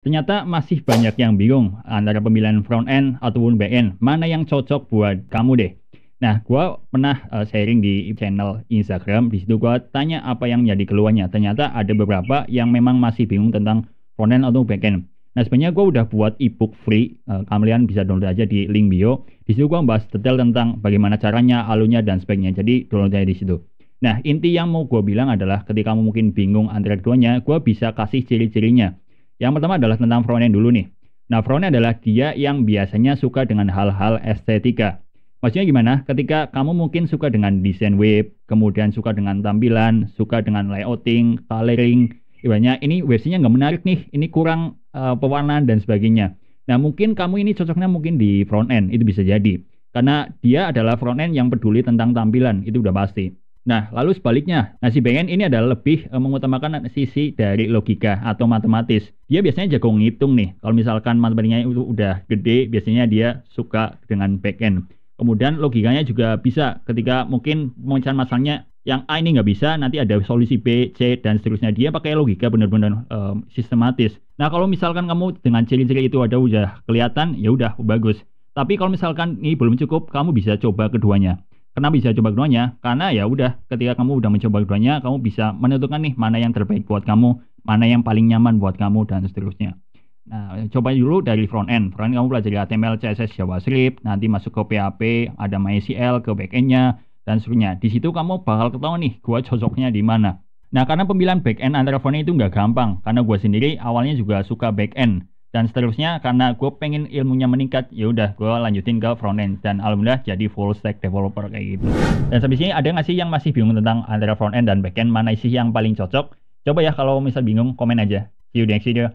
Ternyata masih banyak yang bingung antara pemilihan front end ataupun back end. Mana yang cocok buat kamu deh. Nah, gue pernah sharing di channel Instagram. Di situ gue tanya apa yang jadi keluhannya. Ternyata ada beberapa yang memang masih bingung tentang front end atau back end. Nah, sebenarnya gue udah buat ebook free. Kalian bisa download aja di link bio. Di situ gue bahas detail tentang bagaimana caranya, alurnya, dan sebagainya. Jadi download aja di situ. Nah, inti yang mau gue bilang adalah ketika kamu mungkin bingung antara keduanya, gue bisa kasih ciri-cirinya. Yang pertama adalah tentang frontend dulu nih. Nah, frontend adalah dia yang biasanya suka dengan hal-hal estetika. Maksudnya gimana? Ketika kamu mungkin suka dengan desain web, kemudian suka dengan tampilan, suka dengan layouting, coloring, ibaratnya ini websitenya nggak menarik nih, ini kurang pewarnaan dan sebagainya. Nah, mungkin kamu ini cocoknya mungkin di front end, itu bisa jadi. Karena dia adalah front end yang peduli tentang tampilan, itu udah pasti. Nah, lalu sebaliknya, nah si backend ini adalah lebih mengutamakan sisi dari logika atau matematis. Dia biasanya jago ngitung nih. Kalau misalkan matematikanya itu udah gede, biasanya dia suka dengan backend. Kemudian logikanya juga bisa ketika mungkin pemecahan masalahnya yang A ini nggak bisa, nanti ada solusi B, C, dan seterusnya. Dia pakai logika benar-benar sistematis. Nah, kalau misalkan kamu dengan ciri-ciri itu ada udah kelihatan, ya udah bagus. Tapi kalau misalkan ini belum cukup, kamu bisa coba keduanya. Kenapa bisa coba keduanya? Karena ya udah ketika kamu udah mencoba keduanya, kamu bisa menentukan nih mana yang terbaik buat kamu, mana yang paling nyaman buat kamu dan seterusnya. Nah, coba dulu dari front end. Front end kamu pelajari HTML, CSS, JavaScript, nanti masuk ke PHP, ada MySQL ke back end-nya dan seterusnya. Di situ kamu bakal ketahuan nih, gua cocoknya di mana. Nah, karena pemilihan back end antara front end itu nggak gampang, karena gua sendiri awalnya juga suka back end dan seterusnya karena gue pengen ilmunya meningkat ya udah gue lanjutin ke front end dan alhamdulillah jadi full stack developer kayak gitu. Dan sampai sini ada nggak sih yang masih bingung tentang antara front end dan back end, mana sih yang paling cocok? Coba ya kalau misal bingung komen aja. See you next video.